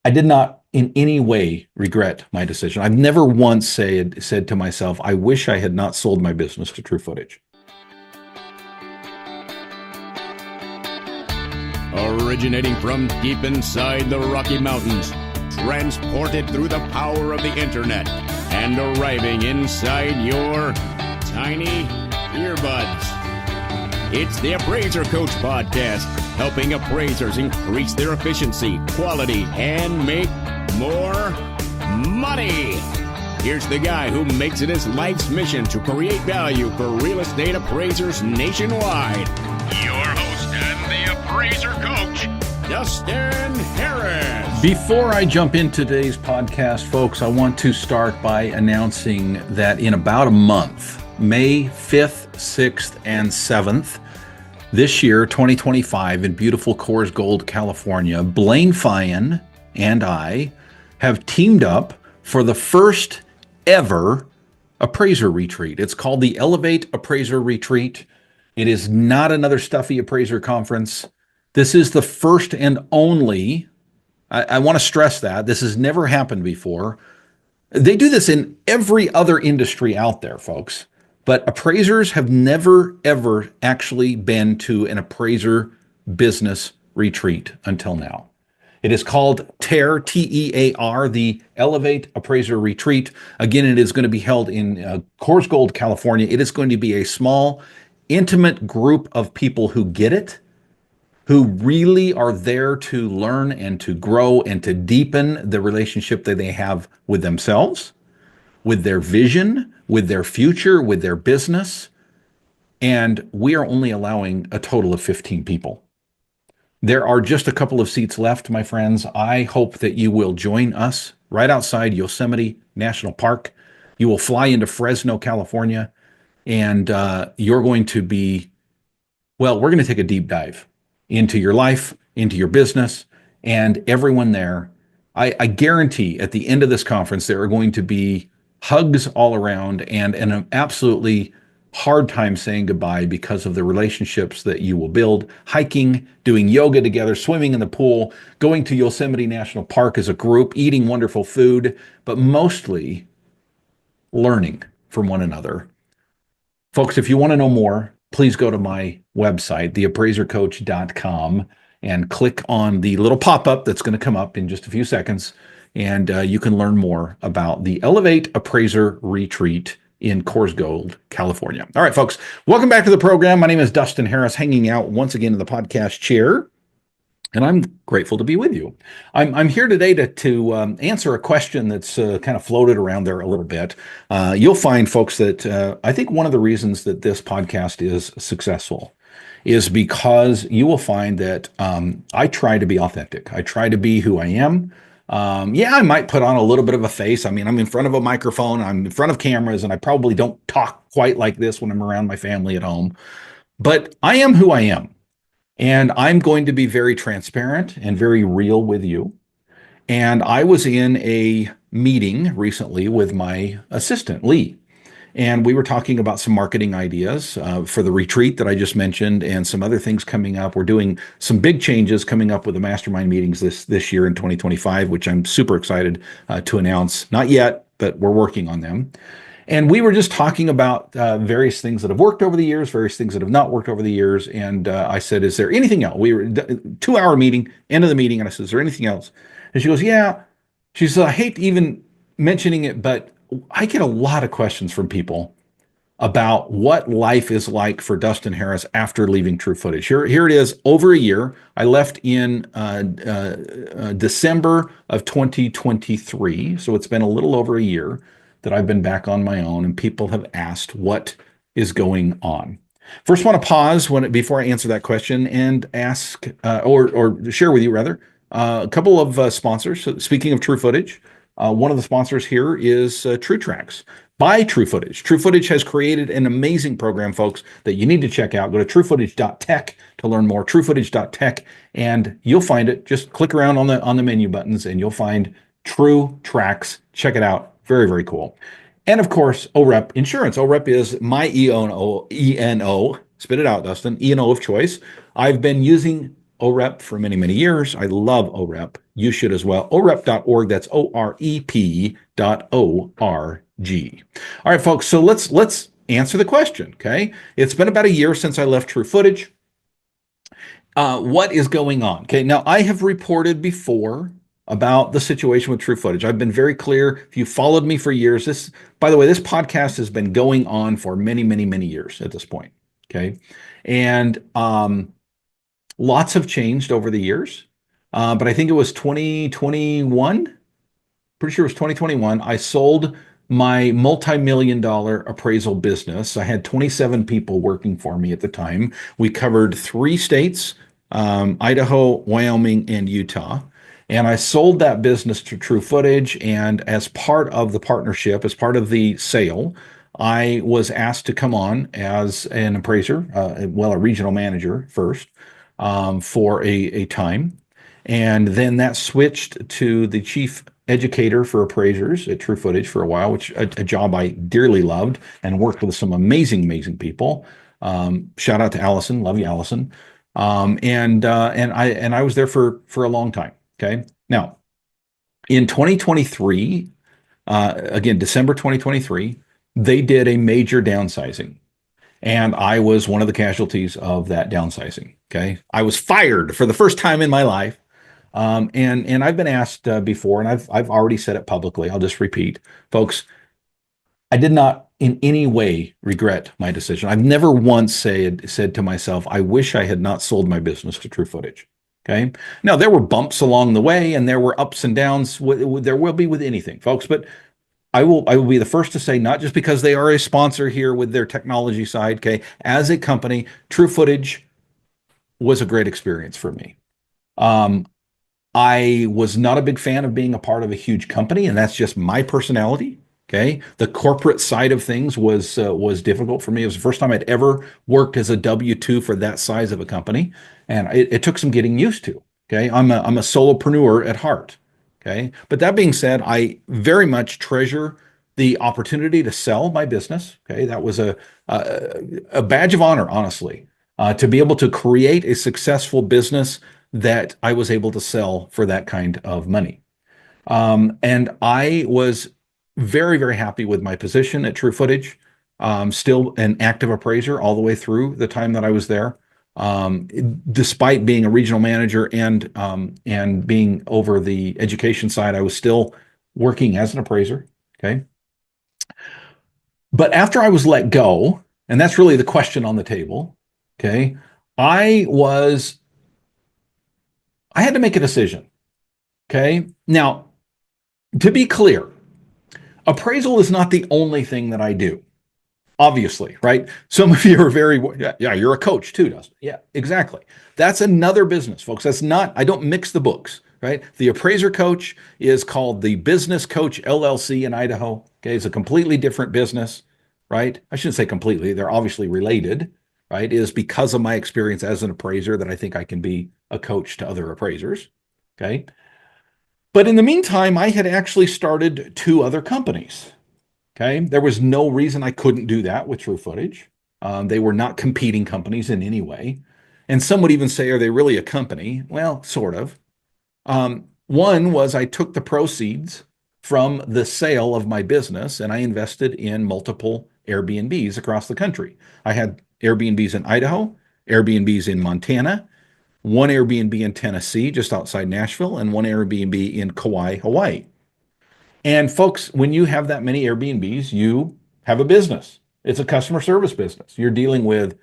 I did not in any way regret my decision. I've never once said to myself, I wish I had not sold my business to True Footage. Originating from deep inside the Rocky Mountains, transported through the power of the internet, and arriving inside your tiny earbuds. It's the Appraiser Coach Podcast, helping appraisers increase their efficiency, quality, and make more money. Here's the guy who makes it his life's mission to create value for real estate appraisers nationwide. Your host and the Appraiser Coach, Dustin Harris. Before I jump into today's podcast, folks, I want to start by announcing that in about a month, May 5th, 6th, and 7th, this year, 2025, in beautiful Coors Gold, California, Blaine Feyen and I have teamed up for the first ever appraiser retreat. It's called the Elevate Appraiser Retreat. It is not another stuffy appraiser conference. This is the first and only, I want to stress that, this has never happened before. They do this in every other industry out there, folks. But appraisers have never, ever actually been to an appraiser business retreat until now. It is called TEAR, T-E-A-R, the Elevate Appraiser Retreat. Again, it is going to be held in Coors Gold, California. It is going to be a small, intimate group of people who get it, who really are there to learn and to grow and to deepen the relationship that they have with themselves, with their vision, with their future, with their business. And we are only allowing a total of 15 people. There are just a couple of seats left, my friends. I hope that you will join us right outside Yosemite National Park. You will fly into Fresno, California, and you're going to be, well, we're going to take a deep dive into your life, into your business, and everyone there. I guarantee at the end of this conference, there are going to be hugs all around and an absolutely hard time saying goodbye because of the relationships that you will build, hiking, doing yoga together, swimming in the pool, going to Yosemite National Park as a group, eating wonderful food, but mostly learning from one another. Folks, if you want to know more, please go to my website, theappraisercoach.com, and click on the little pop-up that's going to come up in just a few seconds. And you can learn more about the Elevate Appraiser Retreat in Coors Gold, California. All right, folks, welcome back to the program. My name is Dustin Harris, hanging out once again in the podcast chair, and I'm grateful to be with you. I'm here today to answer a question that's kind of floated around there a little bit. You'll find, folks, that I think one of the reasons that this podcast is successful is because you will find that I try to be authentic. I try to be who I am. I might put on a little bit of a face. I mean, I'm in front of a microphone, I'm in front of cameras, and I probably don't talk quite like this when I'm around my family at home. But I am who I am. And I'm going to be very transparent and very real with you. And I was in a meeting recently with my assistant, Lee. And we were talking about some marketing ideas for the retreat that I just mentioned and some other things coming up. We're doing some big changes coming up with the mastermind meetings this year in 2025, which I'm super excited to announce. Not yet, but we're working on them. And we were just talking about various things that have worked over the years, various things that have not worked over the years. And I said, is there anything else? We were 2-hour meeting, end of the meeting. And I said, is there anything else? And she goes, yeah. She said, I hate even mentioning it, but I get a lot of questions from people about what life is like for Dustin Harris after leaving True Footage. Here it is, over a year. I left in December of 2023. So it's been a little over a year that I've been back on my own, and people have asked what is going on. First, I want to pause before I answer that question and ask or share with you rather a couple of sponsors. So speaking of True Footage, one of the sponsors here is True Tracks by True Footage. True Footage has created an amazing program, folks, that you need to check out. Go to truefootage.tech to learn more. Truefootage.tech, and you'll find it. Just click around on the menu buttons, and you'll find True Tracks. Check it out. Very, very cool. And of course, OREP Insurance. OREP is my E-N-O, spit it out, Dustin, E-N-O of choice. I've been using OREP for many, many years. I love OREP. You should as well. OREP.org. That's OREP.org. All right, folks. So let's answer the question. Okay. It's been about a year since I left True Footage. What is going on? Okay. Now I have reported before about the situation with True Footage. I've been very clear. If you followed me for years, by the way, this podcast has been going on for many, many, many years at this point. Okay. And lots have changed over the years. But I think it was 2021. Pretty sure it was 2021. I sold my multi-million dollar appraisal business. I had 27 people working for me at the time. We covered 3 states, Idaho, Wyoming, and Utah. And I sold that business to True Footage. And as part of the partnership, as part of the sale, I was asked to come on as an appraiser, a regional manager first, for a time. And then that switched to the chief educator for appraisers at True Footage for a while, which a job I dearly loved and worked with some amazing, amazing people. Shout out to Allison, love you, Allison. And I was there for a long time. Okay, now in 2023, again December 2023, they did a major downsizing. And I was one of the casualties of that downsizing. Okay. I was fired for the first time in my life. And I've been asked before, and I've already said it publicly. I'll just repeat, folks. I did not in any way regret my decision. I've never once said to myself, I wish I had not sold my business to True Footage. Okay. Now there were bumps along the way, and there were ups and downs. There will be with anything, folks. But I will be the first to say, not just because they are a sponsor here with their technology side. Okay. As a company, True Footage was a great experience for me. I was not a big fan of being a part of a huge company, and that's just my personality. Okay. The corporate side of things was difficult for me. It was the first time I'd ever worked as a W-2 for that size of a company. And it took some getting used to. Okay. I'm a solopreneur at heart. Okay. But that being said, I very much treasure the opportunity to sell my business. Okay. That was a badge of honor, honestly, to be able to create a successful business that I was able to sell for that kind of money. And I was very, very happy with my position at True Footage. Still an active appraiser all the way through the time that I was there. Despite being a regional manager and being over the education side, I was still working as an appraiser. Okay. But after I was let go, and that's really the question on the table. Okay. I had to make a decision. Okay. Now, to be clear, appraisal is not the only thing that I do. Obviously, right? Some of you are yeah, you're a coach too, Dustin. Yeah, exactly. That's another business, folks. I don't mix the books, right? The appraiser coach is called the Business Coach LLC in Idaho. Okay, it's a completely different business, right? I shouldn't say completely. They're obviously related, right? It is because of my experience as an appraiser that I think I can be a coach to other appraisers. Okay. But in the meantime, I had actually started 2 other companies. Okay. There was no reason I couldn't do that with True Footage. They were not competing companies in any way. And some would even say, are they really a company? Well, sort of. One was I took the proceeds from the sale of my business and I invested in multiple Airbnbs across the country. I had Airbnbs in Idaho, Airbnbs in Montana, one Airbnb in Tennessee, just outside Nashville, and one Airbnb in Kauai, Hawaii. And folks, when you have that many Airbnbs, you have a business. It's a customer service business. You're dealing with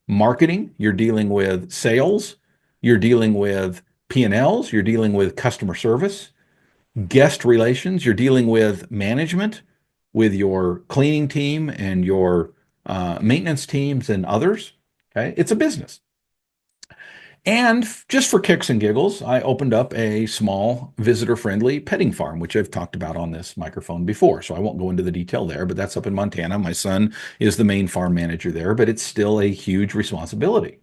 marketing, you're dealing with sales, you're dealing with P&Ls, you're dealing with customer service, guest relations, you're dealing with management, with your cleaning team and your maintenance teams and others. Okay, it's a business. And just for kicks and giggles, I opened up a small visitor-friendly petting farm, which I've talked about on this microphone before. So I won't go into the detail there, but that's up in Montana. My son is the main farm manager there, but it's still a huge responsibility.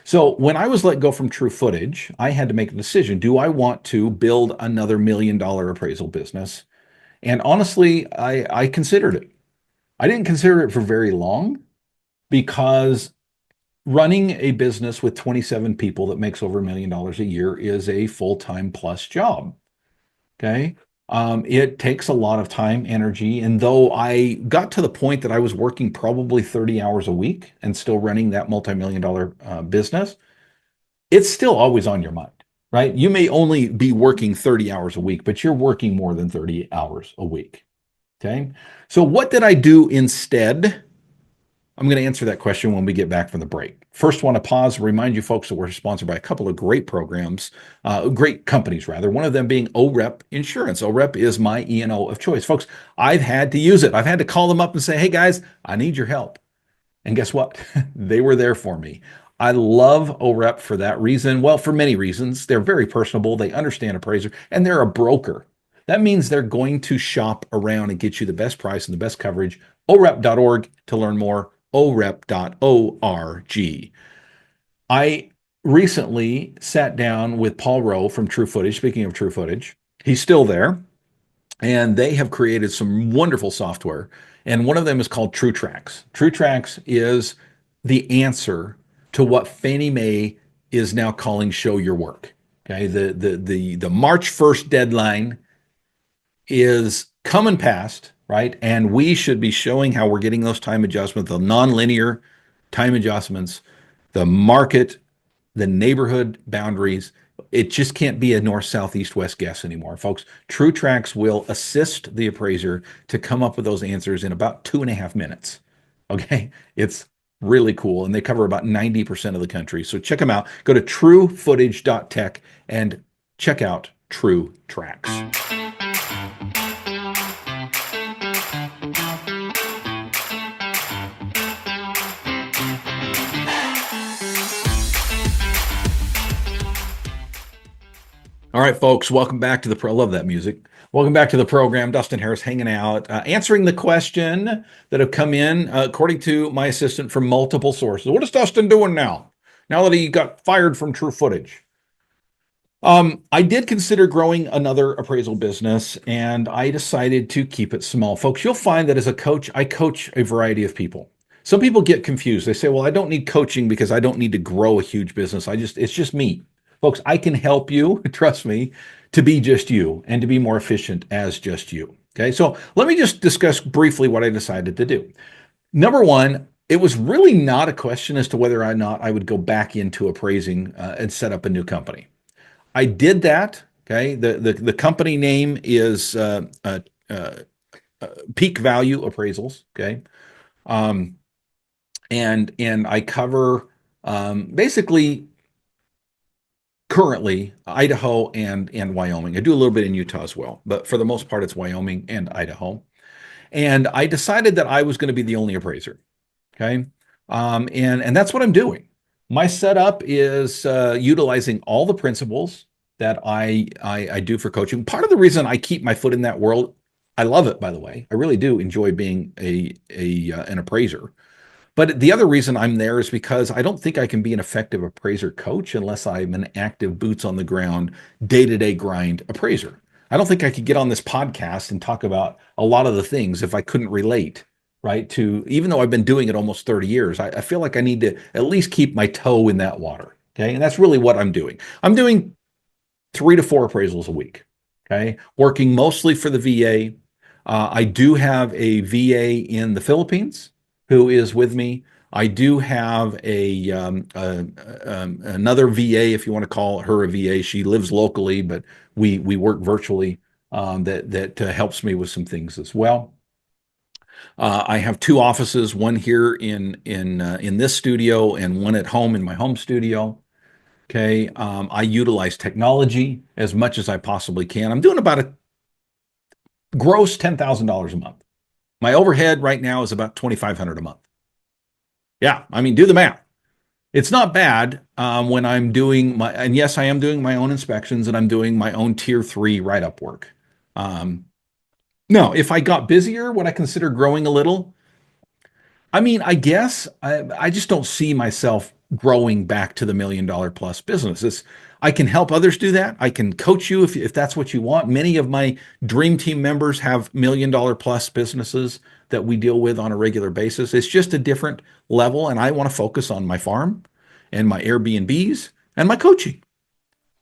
So when I was let go from True Footage, I had to make a decision. Do I want to build another $1 million appraisal business? And honestly, I considered it. I didn't consider it for very long because running a business with 27 people that makes over $1 million a year is a full-time plus job. Okay. It takes a lot of time, energy. And though I got to the point that I was working probably 30 hours a week and still running that multi-million dollar business, it's still always on your mind, right? You may only be working 30 hours a week, but you're working more than 30 hours a week. Okay. So what did I do instead? I'm going to answer that question when we get back from the break. First, want to pause and remind you folks that we're sponsored by a couple of great programs, great companies rather. One of them being OREP Insurance. OREP is my E&O of choice. Folks, I've had to use it. I've had to call them up and say, hey guys, I need your help. And guess what? They were there for me. I love OREP for that reason. Well, for many reasons. They're very personable. They understand appraiser, and they're a broker. That means they're going to shop around and get you the best price and the best coverage. OREP.org to learn more. OREP.org. I recently sat down with Paul Rowe from True Footage. Speaking of True Footage, he's still there, and they have created some wonderful software. And one of them is called TrueTracks. TrueTracks is the answer to what Fannie Mae is now calling show your work. Okay, the March 1st deadline is coming past, right? And we should be showing how we're getting those time adjustments, the nonlinear time adjustments, the market, the neighborhood boundaries. It just can't be a north, south, east, west guess anymore, folks. TrueTracks will assist the appraiser to come up with those answers in about 2.5 minutes. Okay, it's really cool, and they cover about 90% of the country. So check them out. Go to truefootage.tech and check out TrueTracks. All right, folks, welcome back to the I love that music. Welcome back to the program. Dustin Harris hanging out, answering the question that have come in, according to my assistant, from multiple sources. What is Dustin doing now that he got fired from True Footage? I did consider growing another appraisal business, and I decided to keep it small. Folks, you'll find that as a coach, I coach a variety of people. Some people get confused. They say, well, I don't need coaching because I don't need to grow a huge business. It's just me. Folks, I can help you, trust me, to be just you and to be more efficient as just you. Okay, so let me just discuss briefly what I decided to do. Number one, it was really not a question as to whether or not I would go back into appraising and set up a new company. I did that. Okay, the company name is Peak Value Appraisals. Okay, and I cover basically currently Idaho and Wyoming. I do a little bit in Utah as well, but for the most part, it's Wyoming and Idaho. And I decided that I was going to be the only appraiser. Okay, and that's what I'm doing. My setup is utilizing all the principles that I do for coaching. Part of the reason I keep my foot in that world, I love it, by the way. I really do enjoy being an appraiser. But the other reason I'm there is because I don't think I can be an effective appraiser coach unless I'm an active boots on the ground, day-to-day grind appraiser. I don't think I could get on this podcast and talk about a lot of the things if I couldn't relate, right? To, even though I've been doing it almost 30 years, I feel like I need to at least keep my toe in that water. Okay. And that's really what I'm doing. I'm doing 3 to 4 appraisals a week. Okay. Working mostly for the VA. I do have a VA in the Philippines who is with me. I do have another VA, if you want to call her a VA. She lives locally, but we work virtually. That helps me with some things as well. I have 2 offices, one here in this studio and one at home in my home studio. Okay, I utilize technology as much as I possibly can. I'm doing about a gross $10,000 a month. My overhead right now is about $2,500 a month. Yeah, I mean, do the math. It's not bad when I'm doing and yes, I am doing my own inspections and I'm doing my own tier 3 write-up work. No, if I got busier, would I consider growing a little? I mean, I guess I just don't see myself growing back to the $1 million plus business. I can help others do that. I can coach you if that's what you want. Many of my dream team members have $1 million plus businesses that we deal with on a regular basis. It's just a different level, and I want to focus on my farm and my Airbnbs and my coaching.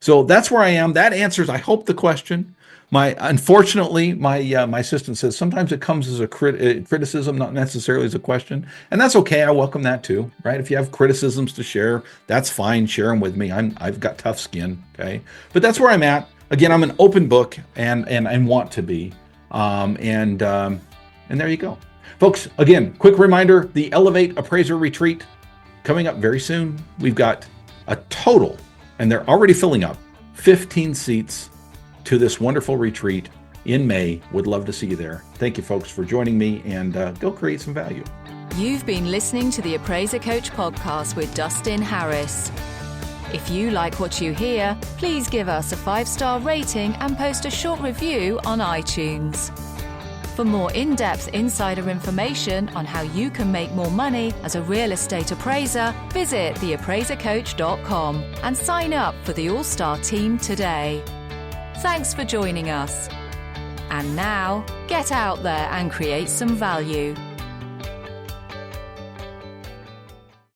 So that's where I am. That answers, I hope, the question. Unfortunately, my assistant says sometimes it comes as a criticism, not necessarily as a question, and that's okay. I welcome that too, right? If you have criticisms to share, that's fine. Share them with me. I've got tough skin, okay? But that's where I'm at. Again, I'm an open book, and want to be, and there you go, folks. Again, quick reminder: the Elevate Appraiser Retreat coming up very soon. We've got a total, and they're already filling up, 15 seats to this wonderful retreat in May. Would love to see you there. Thank you, folks, for joining me, and go create some value. You've been listening to the Appraiser Coach podcast with Dustin Harris. If you like what you hear, please give us a 5-star rating and post a short review on iTunes. For more in-depth insider information on how you can make more money as a real estate appraiser, visit theappraisercoach.com and sign up for the All-Star team today. Thanks for joining us. And now, get out there and create some value.